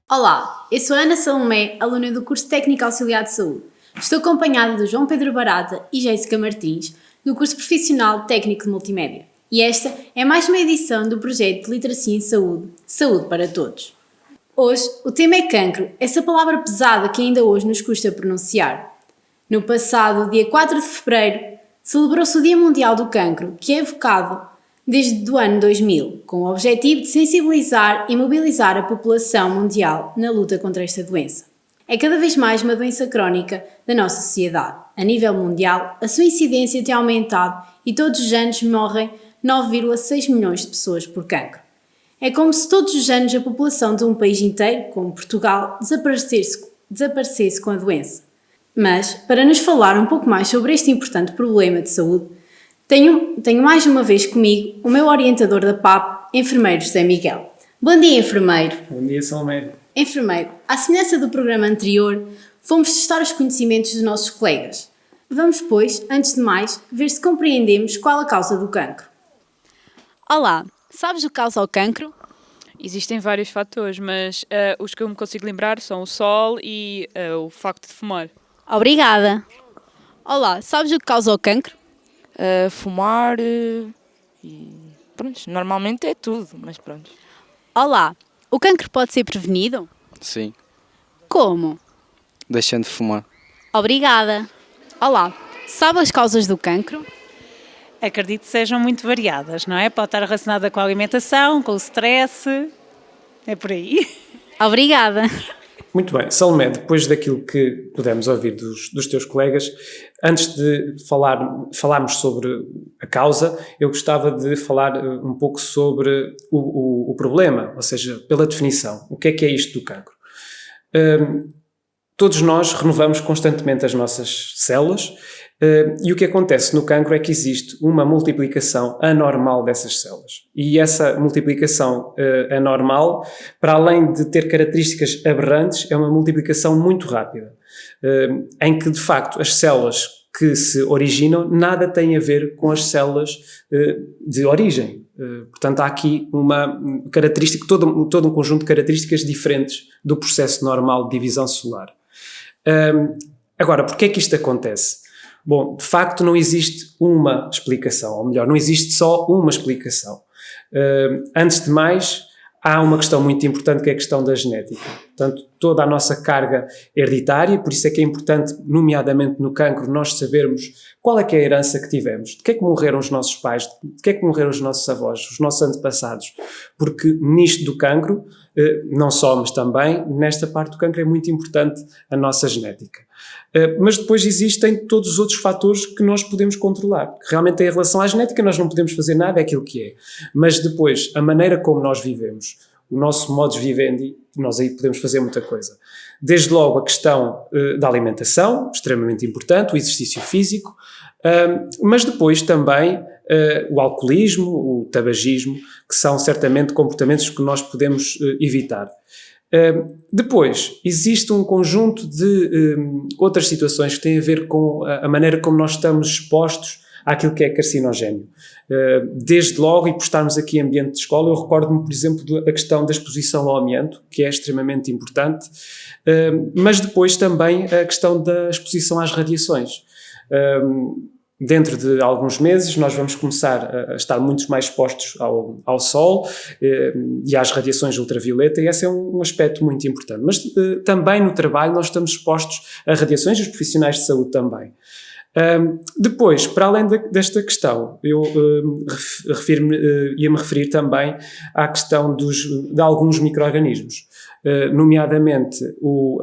Olá, eu sou a Ana Salomé, aluna do curso Técnico Auxiliar de Saúde. Estou acompanhada do João Pedro Barata e Jéssica Martins, do curso Profissional Técnico de Multimédia. E esta é mais uma edição do projeto de Literacia em Saúde, Saúde para Todos. Hoje, o tema é cancro, essa palavra pesada que ainda hoje nos custa pronunciar. No passado, dia 4 de fevereiro, celebrou-se o Dia Mundial do Cancro, que é evocado desde o ano 2000, com o objetivo de sensibilizar e mobilizar a população mundial na luta contra esta doença. É cada vez mais uma doença crónica da nossa sociedade. A nível mundial, a sua incidência tem aumentado e todos os anos morrem 9,6 milhões de pessoas por cancro. É como se todos os anos a população de um país inteiro, como Portugal, desaparecesse com a doença. Mas, para nos falar um pouco mais sobre este importante problema de saúde, tenho mais uma vez comigo o meu orientador da PAP, enfermeiro José Miguel. Bom dia, enfermeiro. Bom dia, Salomé. Enfermeiro, à semelhança do programa anterior, fomos testar os conhecimentos dos nossos colegas. Vamos, pois, antes de mais, ver se compreendemos qual a causa do cancro. Olá, sabes o que causa o cancro? Existem vários fatores, mas os que eu me consigo lembrar são o sol e o facto de fumar. Obrigada. Olá, sabes o que causa o cancro? Fumar e pronto, normalmente é tudo, mas pronto. Olá, o cancro pode ser prevenido? Sim, Como? deixando de fumar. Obrigada. Olá, sabe as causas do cancro? Acredito que sejam muito variadas, não é? Pode estar relacionada com a alimentação, com o stress, é por aí. Obrigada. Muito bem, Salomé, depois daquilo que pudemos ouvir dos teus colegas, antes de falarmos sobre a causa, eu gostava de falar um pouco sobre o problema, ou seja, pela definição. O que é isto do cancro? Todos nós renovamos constantemente as nossas células e o que acontece no cancro é que existe uma multiplicação anormal dessas células. E essa multiplicação anormal, para além de ter características aberrantes, é uma multiplicação muito rápida, em que, de facto, as células que se originam nada têm a ver com as células de origem. Portanto, há aqui uma característica, todo um conjunto de características diferentes do processo normal de divisão celular. Agora, porquê é que isto acontece? Bom, de facto não existe uma explicação, ou melhor, não existe só uma explicação. Antes de mais, há uma questão muito importante que é a questão da genética. Portanto, toda a nossa carga hereditária, por isso é que é importante, nomeadamente no cancro, nós sabermos qual é que é a herança que tivemos, de que é que morreram os nossos pais, de que é que morreram os nossos avós, os nossos antepassados, porque nisto do cancro, não só, mas também, nesta parte do cancro é muito importante a nossa genética. Mas depois existem todos os outros fatores que nós podemos controlar, que realmente em relação à genética nós não podemos fazer nada, é aquilo que é. Mas depois, a maneira como nós vivemos, o nosso modus vivendi, nós aí podemos fazer muita coisa. Desde logo a questão da alimentação, extremamente importante, o exercício físico, mas depois também o alcoolismo, o tabagismo, que são certamente comportamentos que nós podemos evitar. Depois, existe um conjunto de outras situações que têm a ver com a maneira como nós estamos expostos àquilo que é carcinogénio. Desde logo, e por estarmos aqui em ambiente de escola, eu recordo-me, por exemplo, da questão da exposição ao amianto, que é extremamente importante, mas depois também a questão da exposição às radiações. Dentro de alguns meses nós vamos começar a estar muito mais expostos ao sol e às radiações ultravioleta, e esse é um aspecto muito importante. Mas também no trabalho nós estamos expostos a radiações, os profissionais de saúde também. Depois, para além desta questão, eu ia-me referir também à questão de alguns micro-organismos, nomeadamente o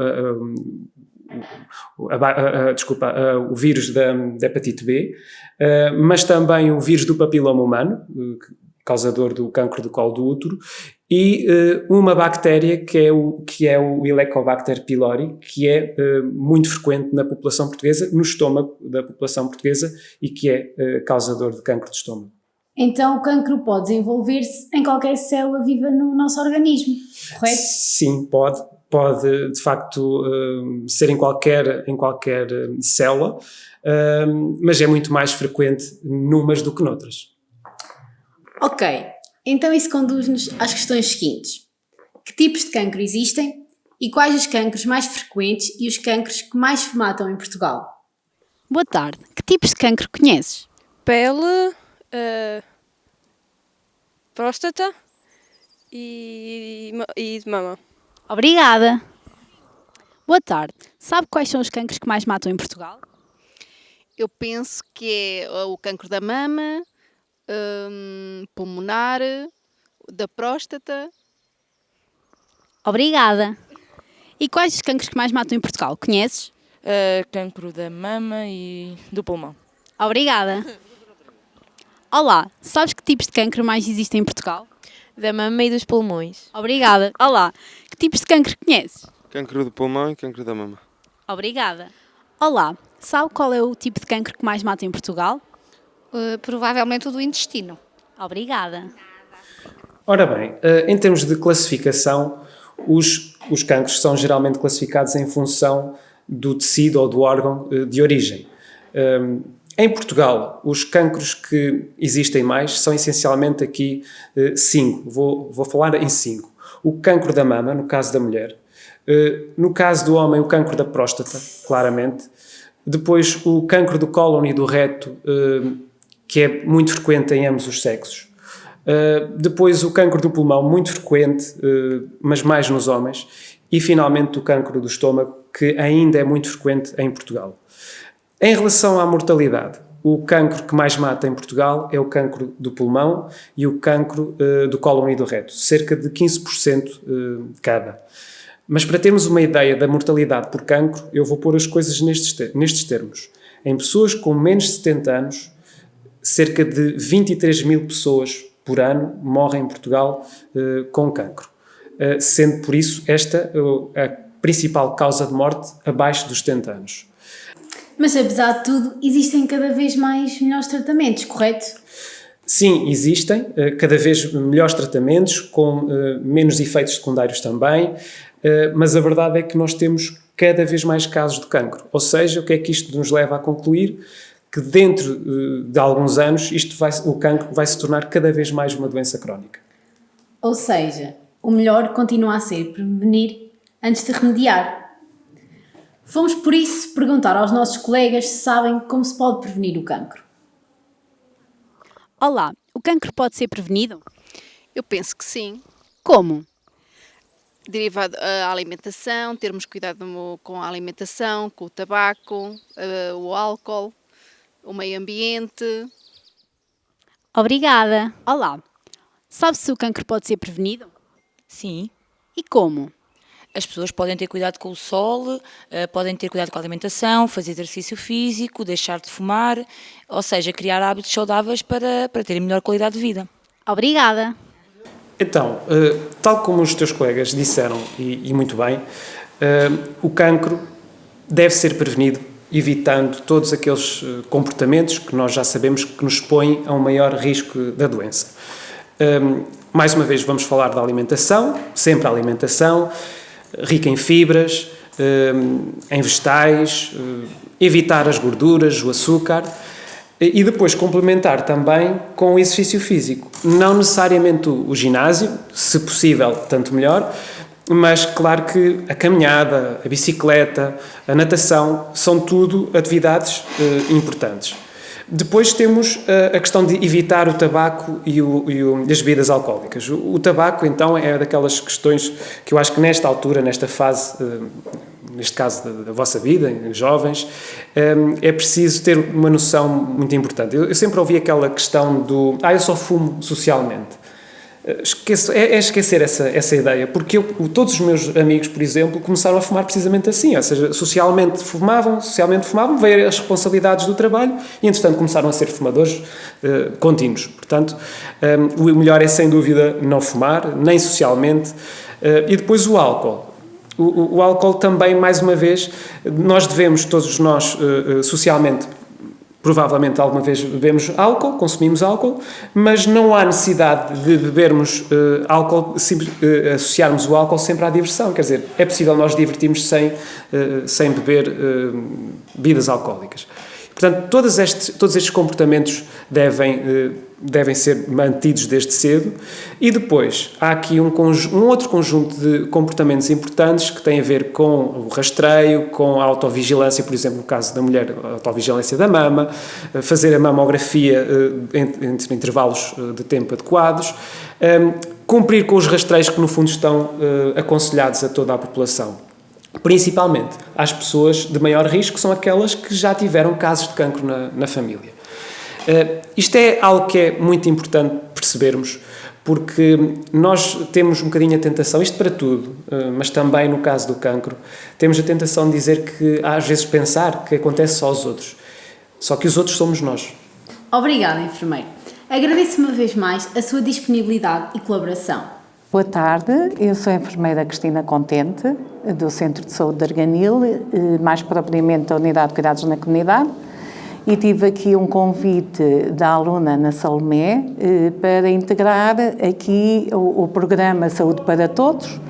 vírus da hepatite B, mas também o vírus do papiloma humano, causador do cancro do colo do útero, e uma bactéria que é o Helicobacter pylori, que é muito frequente na população portuguesa, no estômago da população portuguesa, e que é causador de cancro de estômago. Então o cancro pode desenvolver-se em qualquer célula viva no nosso organismo, correto? Sim, pode de facto ser em qualquer célula, mas é muito mais frequente numas do que noutras. Ok, então isso conduz-nos às questões seguintes. Que tipos de cancro existem E quais os cancros mais frequentes e os cancros que mais matam em Portugal? Boa tarde. Que tipos de cancro conheces? Pele, próstata e de mama. Obrigada. Boa tarde. Sabe quais são os cancros que mais matam em Portugal? Eu penso que é o cancro da mama, pulmonar, da próstata. Obrigada. E quais os cancros que mais matam em Portugal? Conheces? Cancro da mama e do pulmão. Obrigada. Olá, sabes que tipos de cancro mais existem em Portugal? Da mama e dos pulmões. Obrigada. Olá, que tipos de cancro conheces? Cancro do pulmão e cancro da mama. Obrigada. Olá, sabe qual é o tipo de cancro que mais mata em Portugal? Provavelmente o do intestino. Obrigada. Ora bem, em termos de classificação, os cancros são geralmente classificados em função do tecido ou do órgão de origem. Em Portugal, os cancros que existem mais são essencialmente aqui 5. Vou falar em 5. O cancro da mama, no caso da mulher. No caso do homem, o cancro da próstata, claramente. Depois, o cancro do cólon e do reto, que é muito frequente em ambos os sexos. Depois, o cancro do pulmão, muito frequente, mas mais nos homens. E, finalmente, o cancro do estômago, que ainda é muito frequente em Portugal. Em relação à mortalidade, o cancro que mais mata em Portugal é o cancro do pulmão e o cancro do cólon e do reto, cerca de 15% cada. Mas para termos uma ideia da mortalidade por cancro, eu vou pôr as coisas nestes termos. Em pessoas com menos de 70 anos, cerca de 23 mil pessoas por ano morrem em Portugal com cancro, sendo por isso esta a principal causa de morte abaixo dos 70 anos. Mas apesar de tudo, existem cada vez mais melhores tratamentos, correto? Sim, existem cada vez melhores tratamentos, com menos efeitos secundários também, mas a verdade é que nós temos cada vez mais casos de cancro. Ou seja, o que é que isto nos leva a concluir? Que dentro de alguns anos o cancro vai se tornar cada vez mais uma doença crónica. Ou seja, o melhor continua a ser prevenir antes de remediar. Vamos, por isso, perguntar aos nossos colegas se sabem como se pode prevenir o cancro. Olá, o cancro pode ser prevenido? Eu penso que sim. Como? Derivado à alimentação, termos cuidado com a alimentação, com o tabaco, o álcool, o meio ambiente. Obrigada. Olá, sabe se o cancro pode ser prevenido? Sim. E como? As pessoas podem ter cuidado com o sol, podem ter cuidado com a alimentação, fazer exercício físico, deixar de fumar, ou seja, criar hábitos saudáveis para terem melhor qualidade de vida. Obrigada. Então, tal como os teus colegas disseram, e muito bem, o cancro deve ser prevenido evitando todos aqueles comportamentos que nós já sabemos que nos põem a um maior risco da doença. Mais uma vez, vamos falar da alimentação, sempre a alimentação, rica em fibras, em vegetais, evitar as gorduras, o açúcar e depois complementar também com o exercício físico. Não necessariamente o ginásio, se possível, tanto melhor, mas claro que a caminhada, a bicicleta, a natação são tudo atividades importantes. Depois temos a questão de evitar o tabaco e as bebidas alcoólicas. O tabaco, então, é daquelas questões que eu acho que nesta altura, nesta fase, neste caso da vossa vida, jovens, é preciso ter uma noção muito importante. Eu sempre ouvi aquela questão do eu só fumo socialmente. Esquecer essa ideia, porque todos os meus amigos, por exemplo, começaram a fumar precisamente assim, ou seja, socialmente fumavam, veio as responsabilidades do trabalho e, entretanto, começaram a ser fumadores contínuos. Portanto, o melhor é, sem dúvida, não fumar, nem socialmente. E depois o álcool. O álcool também, mais uma vez, nós devemos, todos nós, socialmente, provavelmente alguma vez bebemos álcool, consumimos álcool, mas não há necessidade de bebermos álcool, associarmos o álcool sempre à diversão. Quer dizer, é possível nós divertirmos sem beber bebidas alcoólicas. Portanto, todos estes comportamentos devem ser mantidos desde cedo. E depois, há aqui um outro conjunto de comportamentos importantes que têm a ver com o rastreio, com a autovigilância, por exemplo, no caso da mulher, a autovigilância da mama, fazer a mamografia entre intervalos de tempo adequados, cumprir com os rastreios que, no fundo, estão aconselhados a toda a população. Principalmente às pessoas de maior risco, que são aquelas que já tiveram casos de cancro na família. Isto é algo que é muito importante percebermos, porque nós temos um bocadinho a tentação, isto para tudo, mas também no caso do cancro, temos a tentação de dizer que, às vezes, pensar que acontece só aos outros. Só que os outros somos nós. Obrigada, enfermeiro. Agradeço uma vez mais a sua disponibilidade e colaboração. Boa tarde, eu sou a enfermeira Cristina Contente, do Centro de Saúde de Arganil, mais propriamente da Unidade de Cuidados na Comunidade, e tive aqui um convite da aluna Ana Salomé para integrar aqui o programa Saúde para Todos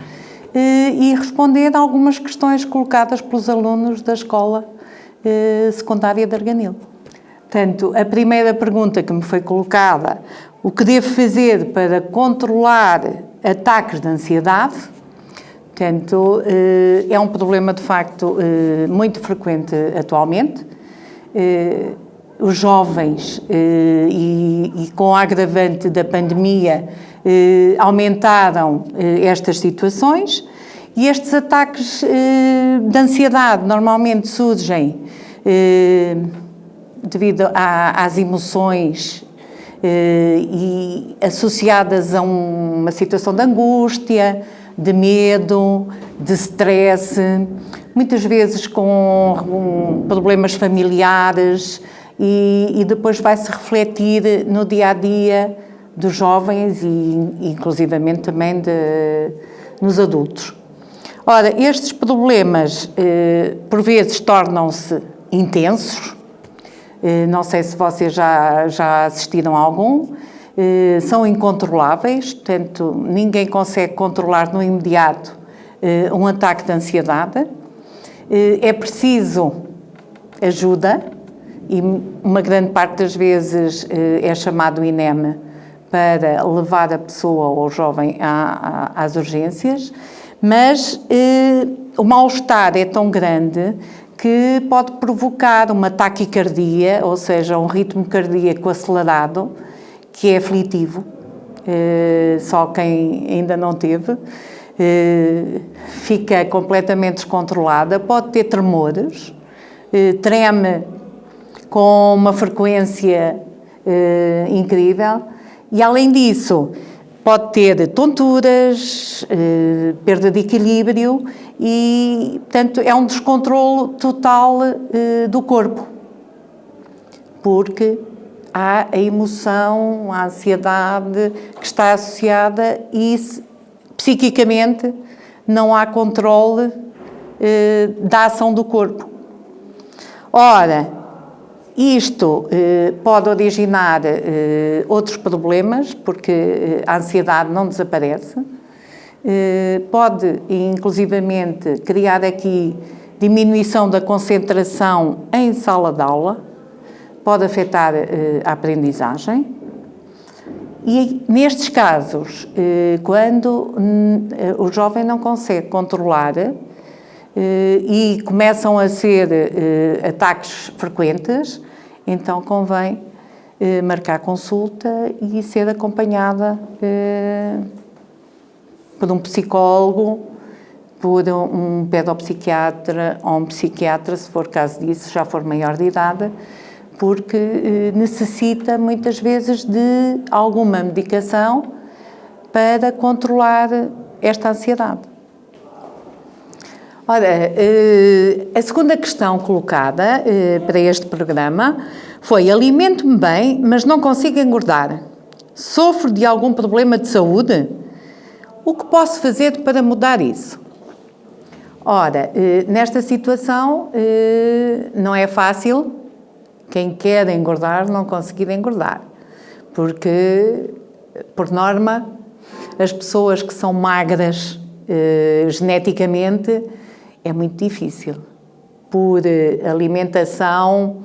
e responder a algumas questões colocadas pelos alunos da Escola Secundária de Arganil. Portanto, a primeira pergunta que me foi colocada: o que devo fazer para controlar ataques de ansiedade? Portanto, é um problema de facto muito frequente atualmente. Os jovens, e com a agravante da pandemia, aumentaram estas situações, e estes ataques de ansiedade normalmente surgem devido às emoções e associadas a uma situação de angústia, de medo, de stress, muitas vezes com problemas familiares, e depois vai-se refletir no dia-a-dia dos jovens e inclusivamente também nos adultos. Ora, estes problemas por vezes tornam-se intensos, não sei se vocês já assistiram a algum, são incontroláveis, portanto, ninguém consegue controlar no imediato um ataque de ansiedade. É preciso ajuda, e uma grande parte das vezes é chamado o INEM para levar a pessoa ou o jovem às urgências, mas o mal-estar é tão grande que pode provocar uma taquicardia, ou seja, um ritmo cardíaco acelerado, que é aflitivo, só quem ainda não teve, fica completamente descontrolada, pode ter tremores, treme com uma frequência incrível, e além disso pode ter tonturas, perda de equilíbrio e, portanto, é um descontrolo total do corpo, porque há a emoção, a ansiedade que está associada e psiquicamente não há controle da ação do corpo. Ora, isto pode originar outros problemas, porque a ansiedade não desaparece, pode inclusivamente criar aqui diminuição da concentração em sala de aula, pode afetar a aprendizagem. E nestes casos, quando o jovem não consegue controlar e começam a ser ataques frequentes, então convém marcar consulta e ser acompanhada por um psicólogo, por um pedopsiquiatra ou um psiquiatra, se for caso disso, já for maior de idade, porque necessita muitas vezes de alguma medicação para controlar esta ansiedade. Ora, a segunda questão colocada para este programa foi: alimento-me bem, mas não consigo engordar. Sofro de algum problema de saúde? O que posso fazer para mudar isso? Ora, nesta situação não é fácil quem quer engordar não conseguir engordar, porque, por norma, as pessoas que são magras geneticamente é muito difícil, por alimentação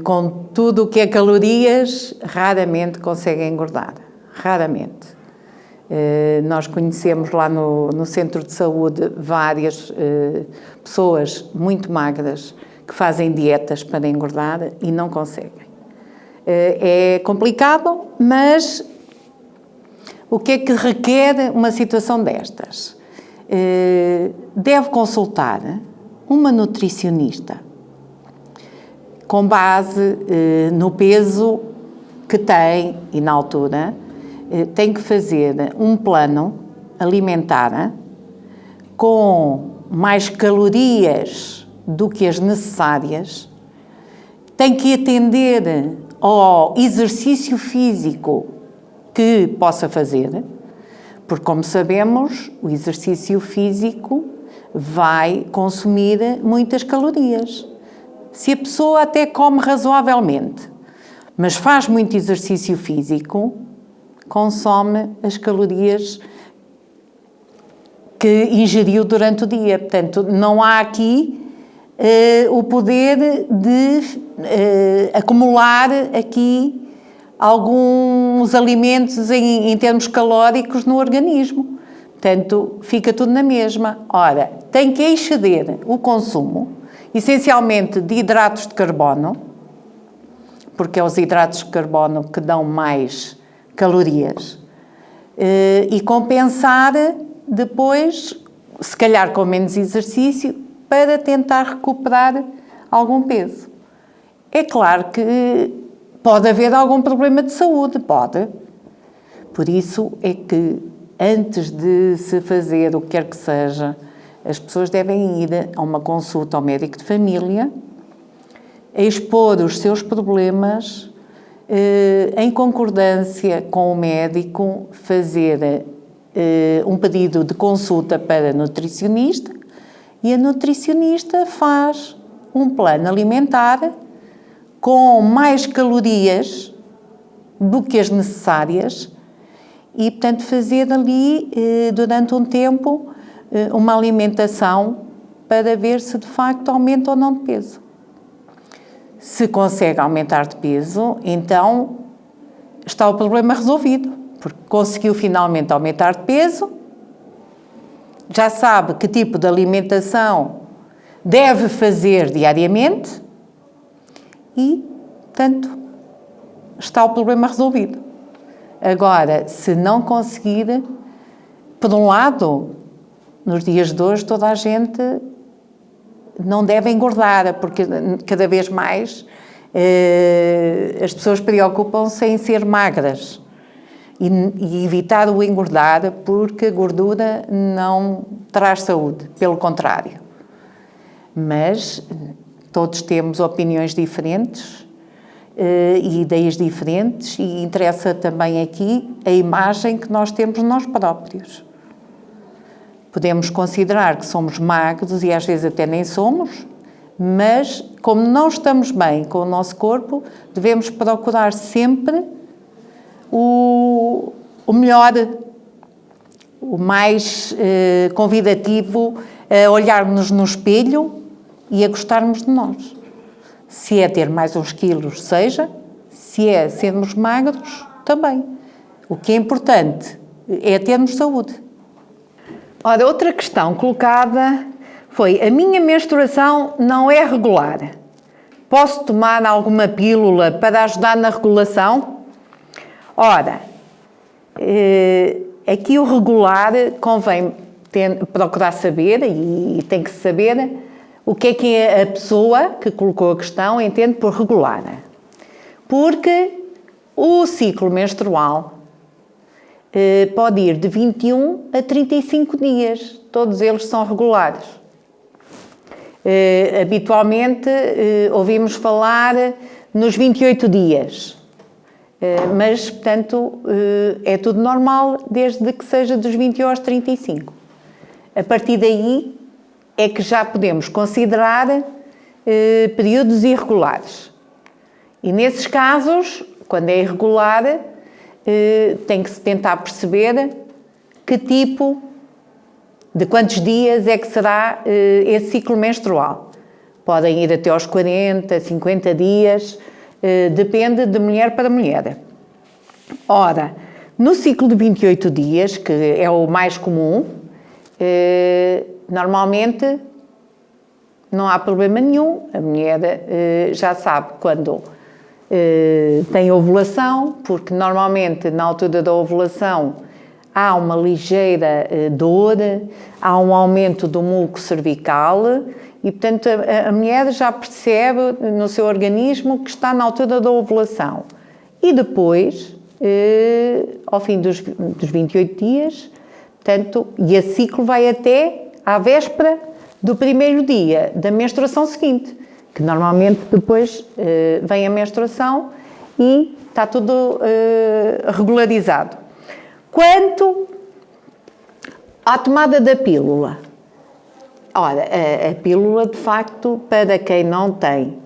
com tudo o que é calorias, raramente conseguem engordar. Raramente. Nós conhecemos lá no centro de saúde várias pessoas muito magras que fazem dietas para engordar e não conseguem. É complicado, mas o que é que requer uma situação destas? Deve consultar uma nutricionista com base no peso que tem e na altura. Tem que fazer um plano alimentar com mais calorias do que as necessárias, tem que atender ao exercício físico que possa fazer, porque, como sabemos, o exercício físico vai consumir muitas calorias. Se a pessoa até come razoavelmente, mas faz muito exercício físico, consome as calorias que ingeriu durante o dia. Portanto, não há aqui o poder de acumular aqui alguns alimentos em termos calóricos no organismo. Portanto, fica tudo na mesma. Ora, tem que exceder o consumo, essencialmente de hidratos de carbono, porque é os hidratos de carbono que dão mais calorias, e compensar depois, se calhar com menos exercício, para tentar recuperar algum peso. É claro que pode haver algum problema de saúde, pode. Por isso é que, antes de se fazer o que quer que seja, as pessoas devem ir a uma consulta ao médico de família, a expor os seus problemas, em concordância com o médico, fazer um pedido de consulta para a nutricionista e a nutricionista faz um plano alimentar com mais calorias do que as necessárias e, portanto, fazer ali, durante um tempo, uma alimentação para ver se de facto aumenta ou não de peso. Se consegue aumentar de peso, então está o problema resolvido, porque conseguiu finalmente aumentar de peso, já sabe que tipo de alimentação deve fazer diariamente e, portanto, está o problema resolvido. Agora, se não conseguir, por um lado, nos dias de hoje toda a gente não deve engordar, porque cada vez mais as pessoas preocupam-se em ser magras e evitar o engordar, porque a gordura não traz saúde, pelo contrário. Mas todos temos opiniões diferentes e ideias diferentes e interessa também aqui a imagem que nós temos de nós próprios. Podemos considerar que somos magros e às vezes até nem somos, mas como não estamos bem com o nosso corpo, devemos procurar sempre o melhor, o mais convidativo, a olharmos no espelho e a gostarmos de nós. Se é ter mais uns quilos, seja, se é sermos magros, também. O que é importante é termos saúde. Ora, outra questão colocada foi: a minha menstruação não é regular. Posso tomar alguma pílula para ajudar na regulação? Ora, aqui o regular convém procurar saber, e tem que saber o que é a pessoa que colocou a questão entende por regular. Porque o ciclo menstrual pode ir de 21 a 35 dias. Todos eles são regulares. Habitualmente ouvimos falar nos 28 dias. Mas, portanto, é tudo normal desde que seja dos 21 aos 35. A partir daí é que já podemos considerar períodos irregulares. E nesses casos, quando é irregular, tem que se tentar perceber que tipo, de quantos dias é que será esse ciclo menstrual. podem ir até aos 40, 50 dias, depende de mulher para mulher. Ora, no ciclo de 28 dias, que é o mais comum, normalmente não há problema nenhum, a mulher já sabe quando tem ovulação, porque normalmente na altura da ovulação há uma ligeira dor, há um aumento do músculo cervical e, portanto, a mulher já percebe no seu organismo que está na altura da ovulação. E depois, ao fim dos 28 dias, portanto, e esse ciclo vai até à véspera do primeiro dia da menstruação seguinte, que normalmente depois vem a menstruação e está tudo regularizado. Quanto à tomada da pílula, ora, a pílula, de facto, para quem não tem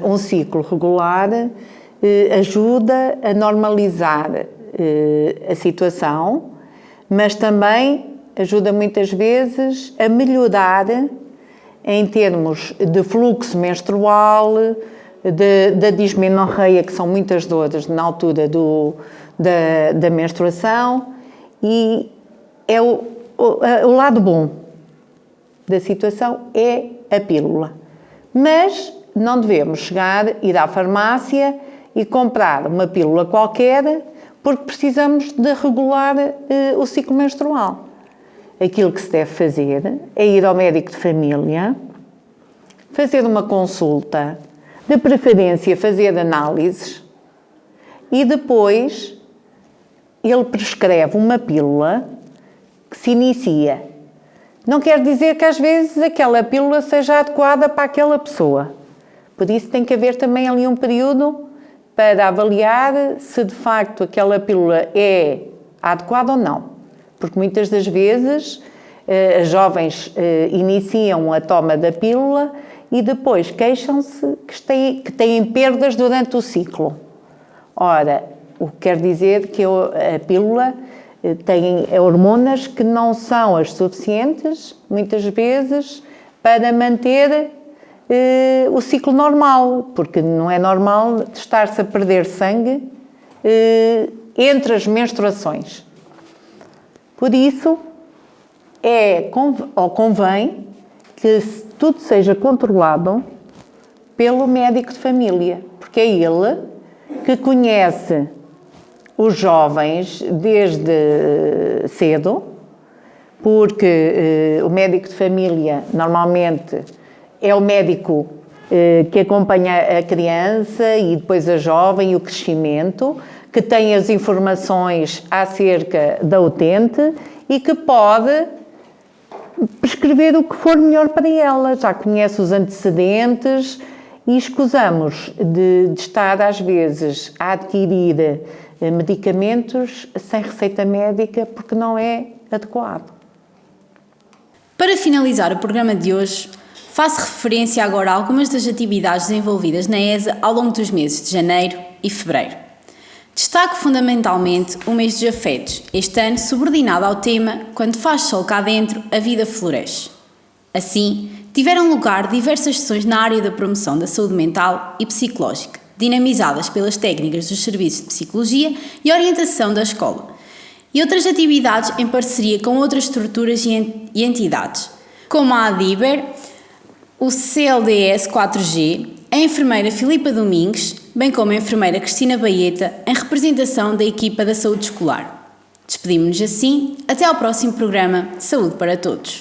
um ciclo regular, ajuda a normalizar a situação, mas também ajuda muitas vezes a melhorar em termos de fluxo menstrual, da dismenorreia, que são muitas dores na altura da menstruação, e é o lado bom da situação é a pílula. Mas não devemos ir à farmácia e comprar uma pílula qualquer porque precisamos de regular o ciclo menstrual. Aquilo que se deve fazer é ir ao médico de família, fazer uma consulta, de preferência fazer análises e depois ele prescreve uma pílula que se inicia. Não quer dizer que às vezes aquela pílula seja adequada para aquela pessoa. Por isso tem que haver também ali um período para avaliar se de facto aquela pílula é adequada ou não. Porque muitas das vezes as jovens iniciam a toma da pílula e depois queixam-se que têm perdas durante o ciclo. Ora, o que quer dizer que a pílula tem hormonas que não são as suficientes, muitas vezes, para manter o ciclo normal, porque não é normal estar-se a perder sangue entre as menstruações. Por isso, convém que tudo seja controlado pelo médico de família, porque é ele que conhece os jovens desde cedo, porque o médico de família normalmente é o médico que acompanha a criança e depois a jovem e o crescimento, que tem as informações acerca da utente e que pode prescrever o que for melhor para ela. Já conhece os antecedentes e escusamos de estar às vezes a adquirir medicamentos sem receita médica porque não é adequado. Para finalizar o programa de hoje, faço referência agora a algumas das atividades desenvolvidas na ESA ao longo dos meses de janeiro e fevereiro. Destaco fundamentalmente o mês dos afetos, este ano subordinado ao tema "Quando faz sol cá dentro, a vida floresce". Assim, tiveram lugar diversas sessões na área da promoção da saúde mental e psicológica, dinamizadas pelas técnicas dos serviços de psicologia e orientação da escola, e outras atividades em parceria com outras estruturas e entidades, como a ADIBER, o CLDS 4G, a enfermeira Filipa Domingues, bem como a enfermeira Cristina Baeta, em representação da equipa da saúde escolar. Despedimos-nos assim, até ao próximo programa de Saúde para Todos.